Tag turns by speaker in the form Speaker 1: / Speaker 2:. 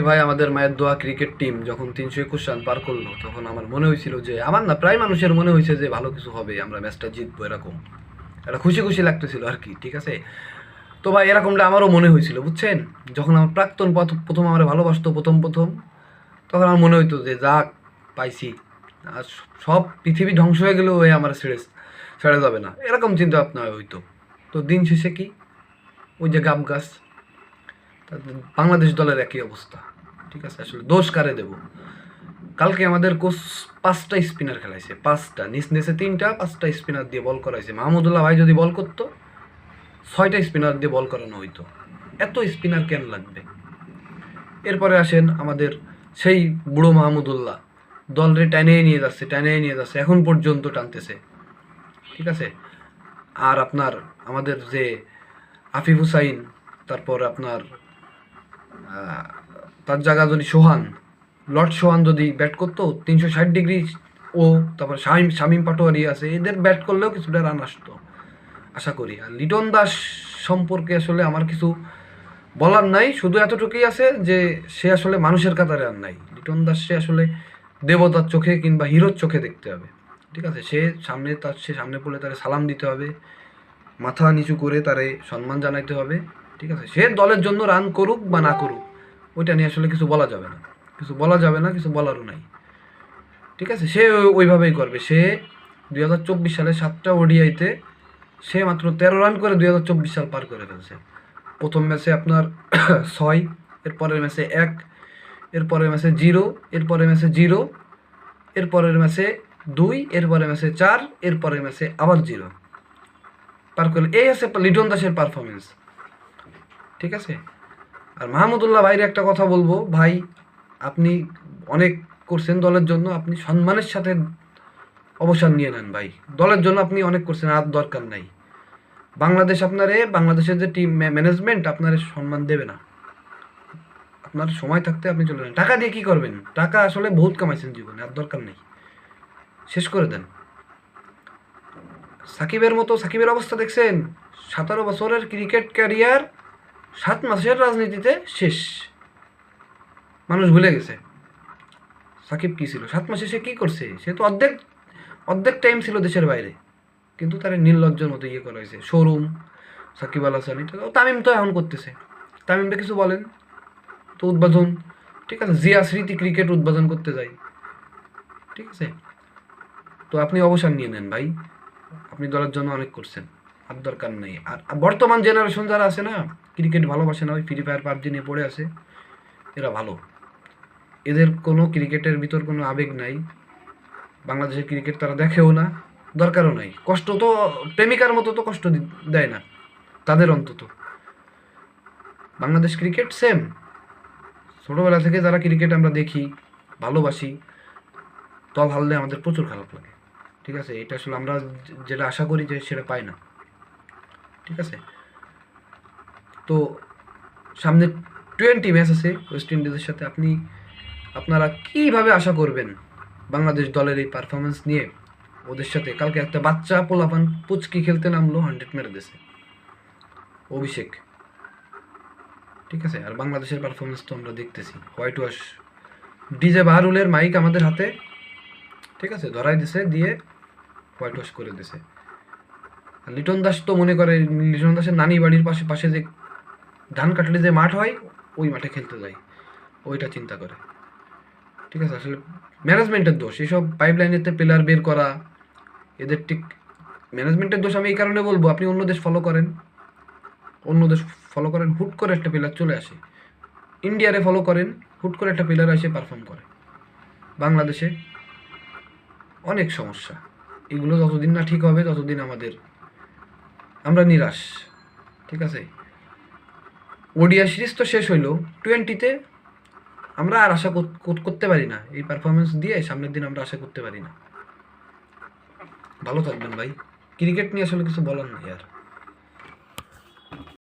Speaker 1: ভাই আমাদের মায়ের দোয়া ক্রিকেট টিম যখন 321 রান পার করলো তখন আমার মনে হয়েছিল যে আমার না প্রায় মানুষের মনে হয়েছে যে ভালো কিছু হবে, আমরা ম্যাচটা জিতবো, এরকম একটা খুশি খুশি লাগতেছিল আর কি। ঠিক আছে, তো ভাই এরকমটা আমারও মনে হয়েছিল বুঝছেন। যখন আমার প্রাক্তন প্রথম আমার ভালোবাসতো প্রথম প্রথম, তখন আমার মনে হইতো যে যাক পাইছি, আর সব পৃথিবী ধ্বংস হয়ে গেলেও ওই আমার ছেড়ে যাবে না, এরকম চিন্তা ভাবনা হইতো। তো দিন শেষে কি, ওই যে গাব গাছ, বাংলাদেশ দলের একই অবস্থা। ঠিক আছে, আসলে দোষ কারে দেব? কালকে আমাদের কোচ 5টা স্পিনার খেলাইছে, 5টা নিচ নিচে 3টা, 5টা স্পিনার দিয়ে বল করাইছে। মাহমুদুল্লাহ ভাই যদি বল করতো 6টা স্পিনার দিয়ে বল করানো হইতো। এত স্পিনার কেন লাগবে? এরপরে আসেন আমাদের সেই বুড়ো মাহমুদুল্লাহ, দলরে টানিয়ে নিয়ে যাচ্ছে, এখন পর্যন্ত টানতেছে। ঠিক আছে, আর আপনার আমাদের যে আফিফ হুসাইন, তারপর আপনার তার জায়গা যদি লর্ড সোহান যদি ব্যাট করতো 360 ডিগ্রি, ও তারপর শামীম পাটোয়ারি আছে, এদের ব্যাট করলেও কিছুটা রান আসতো আশা করি। আর লিটন দাস সম্পর্কে আসলে আমার কিছু বলার নাই, শুধু এতটুকুই আছে যে সে আসলে মানুষের কাতারে আর নাই। লিটন দাস সে আসলে দেবতার চোখে কিংবা হিরোর চোখে দেখতে হবে। ঠিক আছে, সে সামনে পড়লে তারে সালাম দিতে হবে, মাথা নিচু করে তারে সম্মান জানাইতে হবে। ঠিক আছে, সে দলের জন্য রান করুক বা না করুক, ওইটা নিয়ে আসলে কিছু বলা যাবে না, কিছু বলারও নাই। ঠিক আছে, সে ওইভাবেই করবে। সে 2024 সালে 7টা ওডিআইতে সে মাত্র 13 রান করে 2024 সাল পার করে ফেলছে। প্রথম ম্যাচে আপনার 6, এরপরের ম্যাচে 1, এরপরের ম্যাচে 0, এরপরের ম্যাচে 0, এরপরের ম্যাচে 2, এরপরের ম্যাচে 4, এরপরের ম্যাচে আবার 0 পার করলে। এই আছে লিটন দাসের পারফরমেন্স। ঠিক আছে, আর মাহমুদুল্লাহ ভাইয়ের একটা কথা বলবো, ভাই আপনি অনেক করছেন দলের জন্য, আপনি সম্মানের সাথে অবসর নিয়ে নেন ভাই। দলের জন্য আপনি অনেক করছেন, আর দরকার নাই। বাংলাদেশের যে টিম ম্যানেজমেন্ট আপনার সম্মান দেবে না। আপনার সময় থাকতে আপনি চলে যান। টাকা দিয়ে কি করবেন? টাকা আসলে বহুত কামাইছেন জীবনে, আর দরকার নেই, শেষ করে দেন। সাকিবের অবস্থা দেখছেন? 17 বছরের ক্রিকেট ক্যারিয়ার 7 মাসের রাজনীতিতে শেষ। মানুষ ভুলে গেছে সাকিব কি ছিল 7 মাসে, সে কি করছে। সে তো অর্ধেক টাইম ছিল দেশের বাইরে, কিন্তু তার নির্লজ্জের মতো ইয়ে করা হয়েছে। শোরুম সাকিব আল হাসান, তামিম তো এখন করতেছে। তামিমটা কিছু বলেন তো, উদ্বোধন। ঠিক আছে, জিয়া স্মৃতি ক্রিকেট উদ্বোধন করতে যাই। ঠিক আছে, তো আপনি অবসর নিয়ে নেন ভাই, আপনি দলের জন্য অনেক করছেন, আর দরকার নেই। আর বর্তমান জেনারেশন যারা আছে না, ক্রিকেট ভালোবাসে না, ওই ফ্রি ফায়ার পাবজি নিয়ে পড়ে আছে, এরা ভালো। এদের কোনো ক্রিকেটের ভিতর কোনো আবেগ নাই, বাংলাদেশের ক্রিকেট তারা দেখেও না, দরকারও নাই। কষ্ট তো প্রেমিকার মতো তো কষ্ট দেয় না তাদের অন্তত। বাংলাদেশ ক্রিকেট সেম, ছোটোবেলা থেকে যারা ক্রিকেট আমরা দেখি, ভালোবাসি, দল হারলে আমাদের প্রচুর খারাপ লাগে। ঠিক আছে, এটা আসলে আমরা যেটা আশা করি যে সেটা পাই না। ঠিক আছে, তো সামনে 20 ম্যাচ আছে ওয়েস্ট ইন্ডিজের সাথে। আপনারা কীভাবে আশা করবেন বাংলাদেশ দলের এই পারফরমেন্স নিয়ে ওদের সাথে? কালকে একটা বাচ্চা পোলাপান পুচকি খেলতে নামলো, 100 মেরে দিয়েছে অভিষেক। ঠিক আছে, আর বাংলাদেশের পারফরমেন্স তো আমরা দেখতেছি, হোয়াইট ওয়াশ। ডিজে বাহারুলের মাইক আমাদের হাতে, ঠিক আছে, ধরাই দিছে, দিয়ে হোয়াইট ওয়াশ করে দিছে। আর লিটন দাস তো মনে করে লিটন দাসের নানি বাড়ির পাশে যে ধান কাটলে যে মাঠ হয়, ওই মাঠে খেলতে যায়, ওইটা চিন্তা করে। ঠিক আছে, আসলে ম্যানেজমেন্টের দোষ এইসব। পাইপলাইনেতে প্লেয়ার বের করা, এদের ঠিক ম্যানেজমেন্টের দোষ আমি এই কারণে বলবো। আপনি অন্য দেশ ফলো করেন, হুট করে একটা প্লেয়ার চলে আসে। ইন্ডিয়ারে ফলো করেন, হুট করে একটা প্লেয়ার এসে পারফর্ম করে। বাংলাদেশে অনেক সমস্যা, এগুলো যতদিন না ঠিক হবে ততদিন আমরা নিরাশ। ঠিক আছে, ওডিআই সিরিজ তো শেষ হইলো, 20তে আমরা আর আশা করতে পারি না। এই পারফরমেন্স দিয়ে সামনের দিন আমরা আশা করতে পারি না। ভালো থাকবেন ভাই, ক্রিকেট নিয়ে আসলে কিছু বলার নাই আর।